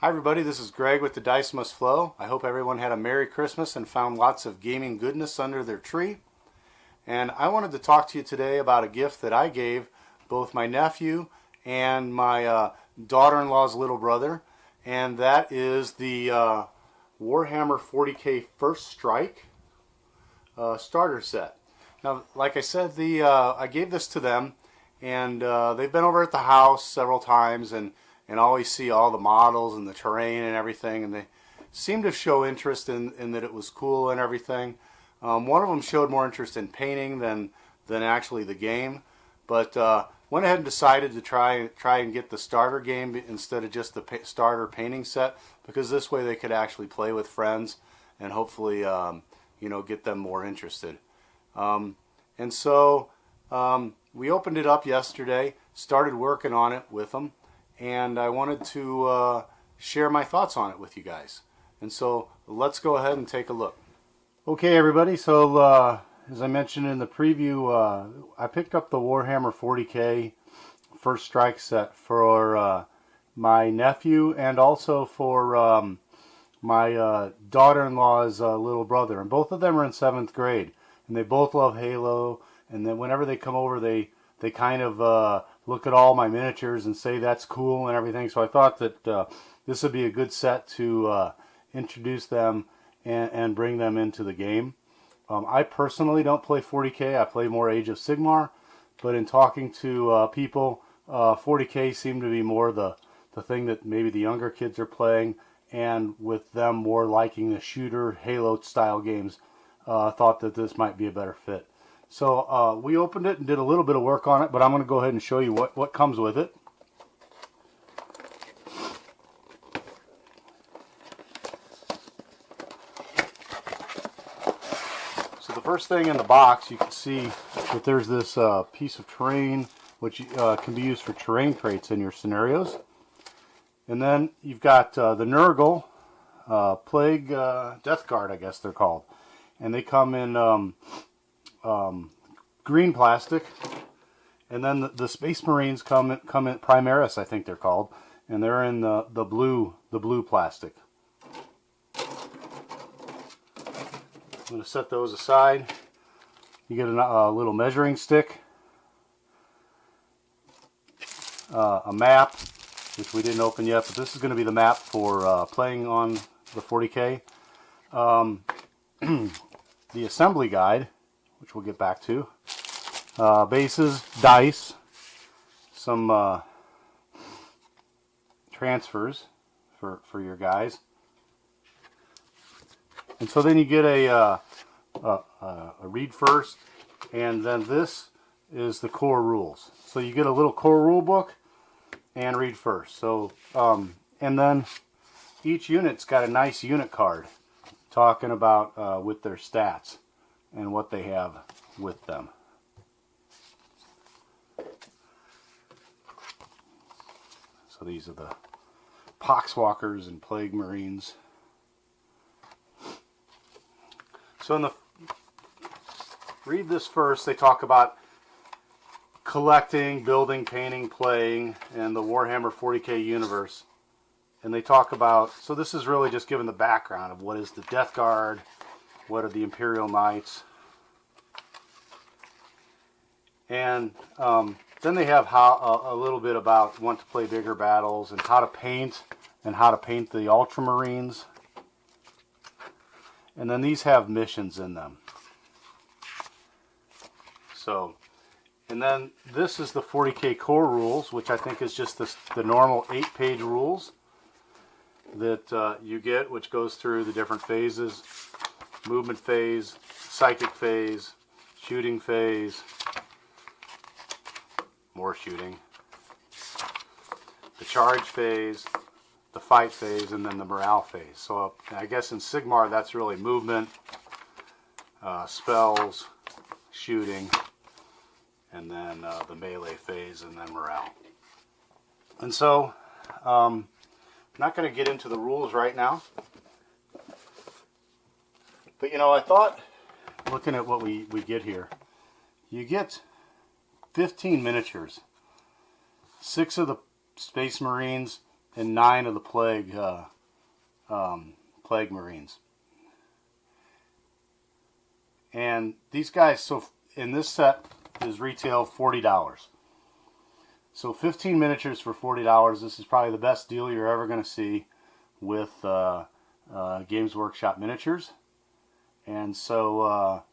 Hi everybody, this is Greg with The Dice Must Flow. I hope everyone had a Merry Christmas and found lots of gaming goodness under their tree. And I wanted to talk to you today about a gift that I gave both my nephew and my daughter-in-law's little brother. And that is the Warhammer 40k First Strike starter set. Now, like I said, I gave this to them, and they've been over at the house several times and always see all the models and the terrain and everything, and they seem to show interest in that it was cool and everything. One of them showed more interest in painting than actually the game, but went ahead and decided to try and get the starter game instead of just the starter painting set, because this way they could actually play with friends and hopefully get them more interested. And so we opened it up yesterday, started working on it with them, and I wanted to share my thoughts on it with you guys. And so let's go ahead and take a look. Okay everybody, so as I mentioned in the preview, I picked up the Warhammer 40k First Strike set for my nephew and also for my daughter-in-law's little brother. And both of them are in 7th grade, and they both love Halo, and then whenever they come over they kind of look at all my miniatures and say that's cool and everything. So I thought that this would be a good set to introduce them and bring them into the game. I personally don't play 40k, I play more Age of Sigmar, but in talking to people, 40k seemed to be more the thing that maybe the younger kids are playing, and with them more liking the shooter Halo style games, thought that this might be a better fit. So we opened it and did a little bit of work on it, but I'm going to go ahead and show you what comes with it. So the first thing in the box, you can see that there's this piece of terrain which can be used for terrain crates in your scenarios. And then you've got the Nurgle Plague Death Guard, I guess they're called. And they come in green plastic, and then the Space Marines come in Primaris, I think they're called, and they're in the blue plastic. I'm going to set those aside. You get a little measuring stick, a map, which we didn't open yet, but this is going to be the map for playing on the 40k. The assembly guide, which we'll get back to. Bases, dice, some transfers for your guys. And so then you get a read first, and then this is the core rules. So you get a little core rule book and read first. So and then each unit's got a nice unit card talking about with their stats and what they have with them. So these are the Poxwalkers and Plague Marines. So in the read this first, they talk about collecting, building, painting, playing, and the Warhammer 40k universe. And they talk about, so this is really just giving the background of what is the Death Guard, what are the Imperial Knights. And then they have a little bit about want to play bigger battles and how to paint the Ultramarines. And then these have missions in them. So, and then this is the 40k core rules, which I think is just the normal 8-page rules that you get, which goes through the different phases: movement phase, psychic phase, shooting phase, more shooting, the charge phase, the fight phase, and then the morale phase. So I guess in Sigmar that's really movement, spells, shooting, and then the melee phase, and then morale. And so I'm not going to get into the rules right now, but I thought, looking at what we get here, you get 15 miniatures, 6 of the Space Marines, and 9 of the Plague Marines. And these guys, so in this set is retail $40. So 15 miniatures for $40. This is probably the best deal you're ever going to see with Games Workshop miniatures. And so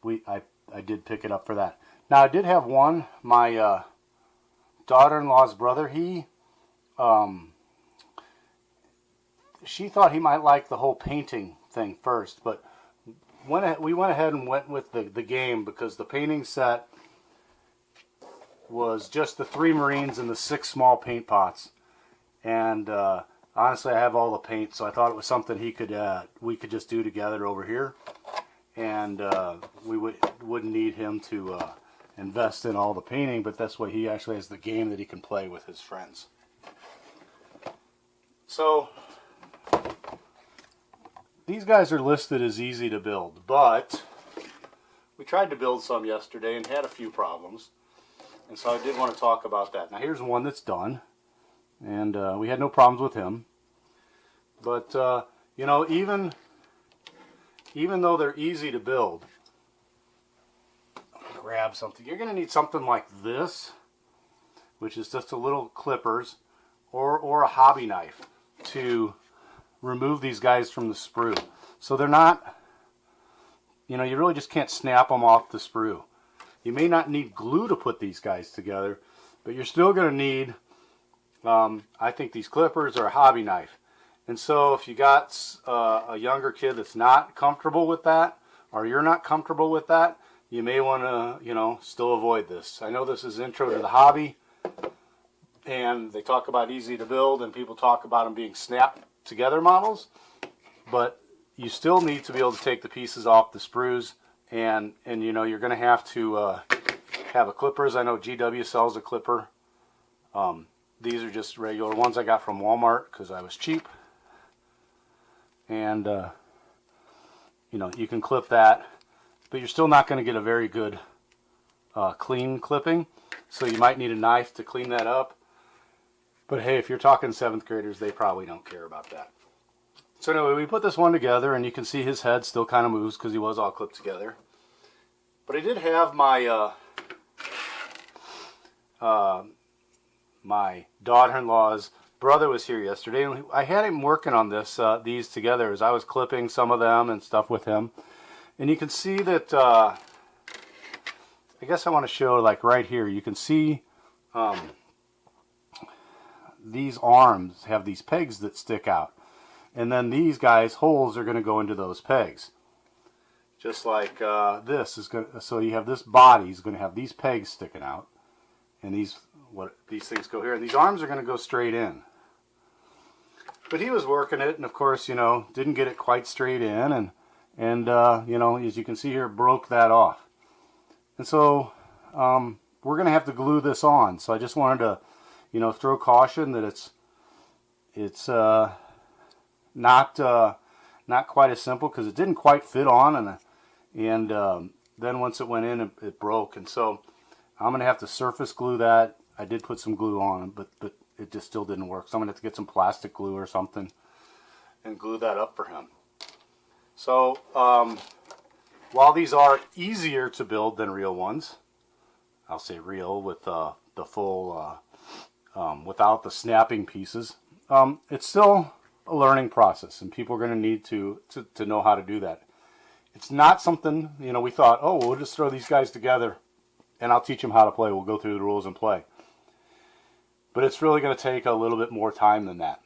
I did pick it up for that. Now I did have one. My daughter-in-law's brother, she thought he might like the whole painting thing first, but we went ahead and went with the game, because the painting set was just the 3 Marines and the 6 small paint pots. And honestly, I have all the paint, so I thought it was something we could just do together over here, and we wouldn't need him to invest in all the painting. But that's why he actually has the game that he can play with his friends. So these guys are listed as easy to build, but we tried to build some yesterday and had a few problems, and so I did want to talk about that. Now here's one that's done, and we had no problems with him. But you know, even though they're easy to build, I'm gonna grab something. You're gonna need something like this, which is just a little clippers or a hobby knife to remove these guys from the sprue. So they're not, you know, you really just can't snap them off the sprue. You may not need glue to put these guys together, but you're still going to need, I think, these clippers or a hobby knife. And so if you got a younger kid that's not comfortable with that, or you're not comfortable with that, you may want to, you know, still avoid this. I know this is Intro to the Hobby, and they talk about easy to build, and people talk about them being snap together models, but you still need to be able to take the pieces off the sprues, and you know, you're going to have a clippers. I know GW sells a clipper. These are just regular ones I got from Walmart because I was cheap, and you know, you can clip that, but you're still not going to get a very good clean clipping, so you might need a knife to clean that up. But hey, if you're talking 7th graders, they probably don't care about that. So anyway, we put this one together, and you can see his head still kind of moves because he was all clipped together. But I did have my my daughter-in-law's brother was here yesterday, and I had him working on these together as I was clipping some of them and stuff with him. And you can see that, I guess I want to show, like right here, you can see these arms have these pegs that stick out, and then these guys' holes are going to go into those pegs, just like this is going to, so you have this body is going to have these pegs sticking out, and these things go here, and these arms are going to go straight in. But he was working it, and of course, you know, didn't get it quite straight in, and you know, as you can see here, broke that off. And so we're going to have to glue this on. So I just wanted to, you know, throw caution that it's not quite as simple, because it didn't quite fit on, and then once it went in, it broke. And so I'm going to have to surface glue that. I did put some glue on, but it just still didn't work. So I'm going to have to get some plastic glue or something and glue that up for him. So while these are easier to build than real ones, I'll say real with the full without the snapping pieces, it's still a learning process, and people are going to need to know how to do that. It's not something, you know, we thought, oh, we'll just throw these guys together and I'll teach them how to play. We'll go through the rules and play. But it's really going to take a little bit more time than that.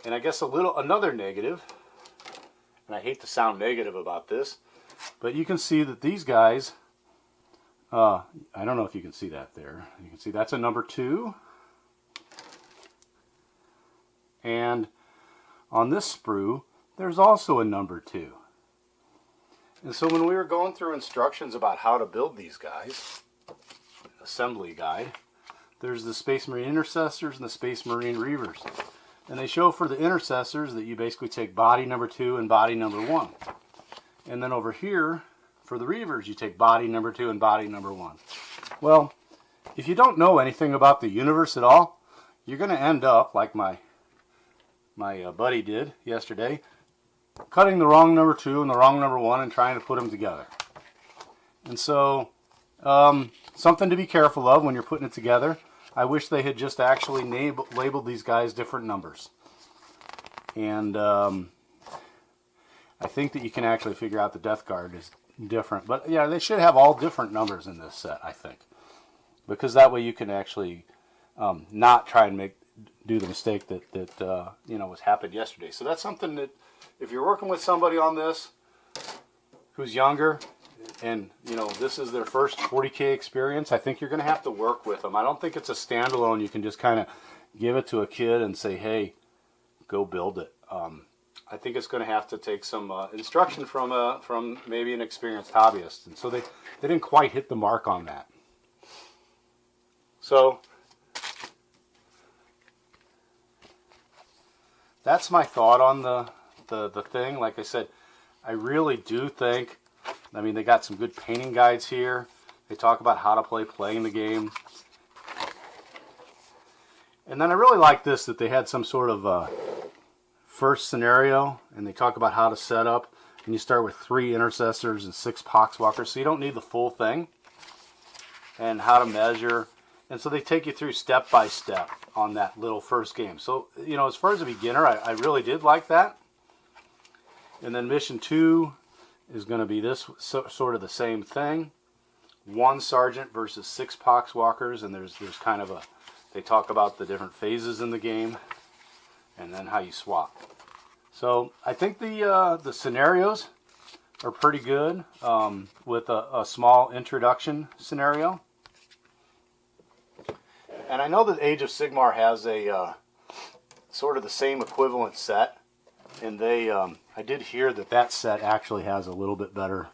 And I guess another negative, and I hate to sound negative about this, but you can see that these guys, I don't know if you can see that there. You can see that's a number 2. And on this sprue, there's also a number 2. And so when we were going through instructions about how to build these guys, assembly guide, there's the Space Marine Intercessors and the Space Marine Reavers. And they show for the Intercessors that you basically take body number 2 and body number 1. And then over here, for the Reavers, you take body number 2 and body number 1. Well, if you don't know anything about the universe at all, you're going to end up, like my buddy did yesterday, cutting the wrong number 2 and the wrong number 1 and trying to put them together. And so, something to be careful of when you're putting it together. I wish they had just actually labeled these guys different numbers. And I think that you can actually figure out the Death Guard is different. But yeah, they should have all different numbers in this set, I think. Because that way you can actually not try and do the mistake that was happened yesterday. So that's something that, if you're working with somebody on this who's younger, and this is their first 40k experience, I think you're going to have to work with them. I don't think it's a standalone. You can just kind of give it to a kid and say, hey, go build it. I think it's going to have to take some instruction from maybe an experienced hobbyist. And so they didn't quite hit the mark on that. So that's my thought on the thing. Like I said, I really do think, they got some good painting guides here. They talk about how to playing the game. And then I really like this, that they had some sort of first scenario, and they talk about how to set up. And you start with 3 intercessors and 6 poxwalkers, so you don't need the full thing. And how to measure. And so they take you through step by step on that little first game. So, as far as a beginner, I really did like that. And then mission 2 is going to be this sort of the same thing. 1 sergeant versus 6 poxwalkers, and there's kind of they talk about the different phases in the game, and then how you swap. So I think the scenarios are pretty good, with a small introduction scenario. And I know that Age of Sigmar has a sort of the same equivalent set, and I did hear that set actually has a little bit better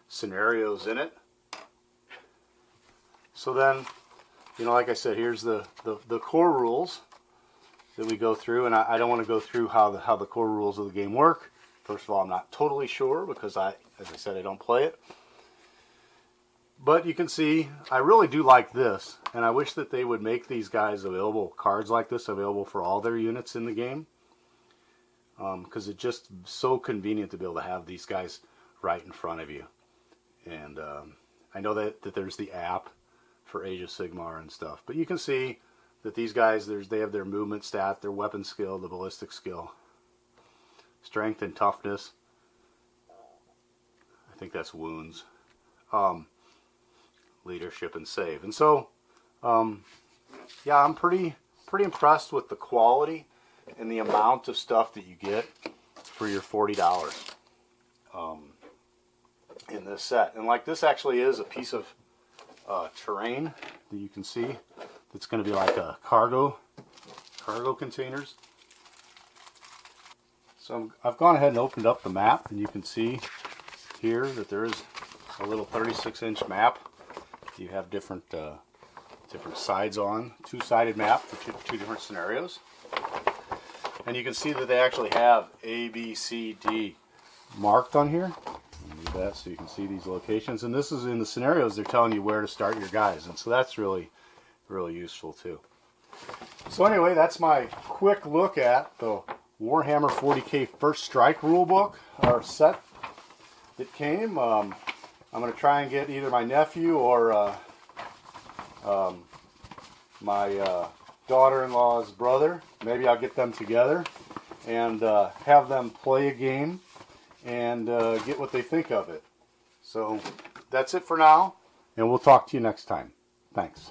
scenarios in it. So then, like I said, here's the core rules that we go through, and I don't want to go through how the core rules of the game work. First of all, I'm not totally sure because as I said, I don't play it. But you can see, I really do like this, and I wish that they would make these guys available, cards like this available for all their units in the game. Because it's just so convenient to be able to have these guys right in front of you. And I know that there's the app for Age of Sigmar and stuff. But you can see that these guys, they have their movement stat, their weapon skill, the ballistic skill, strength and toughness. I think that's wounds. Leadership and save. And so, yeah, I'm pretty impressed with the quality and the amount of stuff that you get for your $40 in this set. And like, this actually is a piece of terrain that you can see that's going to be like a cargo containers. So I've gone ahead and opened up the map, and you can see here that there is a little 36-inch map. You have different sides on, 2-sided map for two different scenarios. And you can see that they actually have A, B, C, D marked on here. Do that so you can see these locations. And this is in the scenarios, they're telling you where to start your guys. And so that's really, really useful too. So anyway, that's my quick look at the Warhammer 40k First Strike rulebook, or set that came. I'm going to try and get either my nephew or my daughter-in-law's brother. Maybe I'll get them together and have them play a game and get what they think of it. So that's it for now, and we'll talk to you next time. Thanks.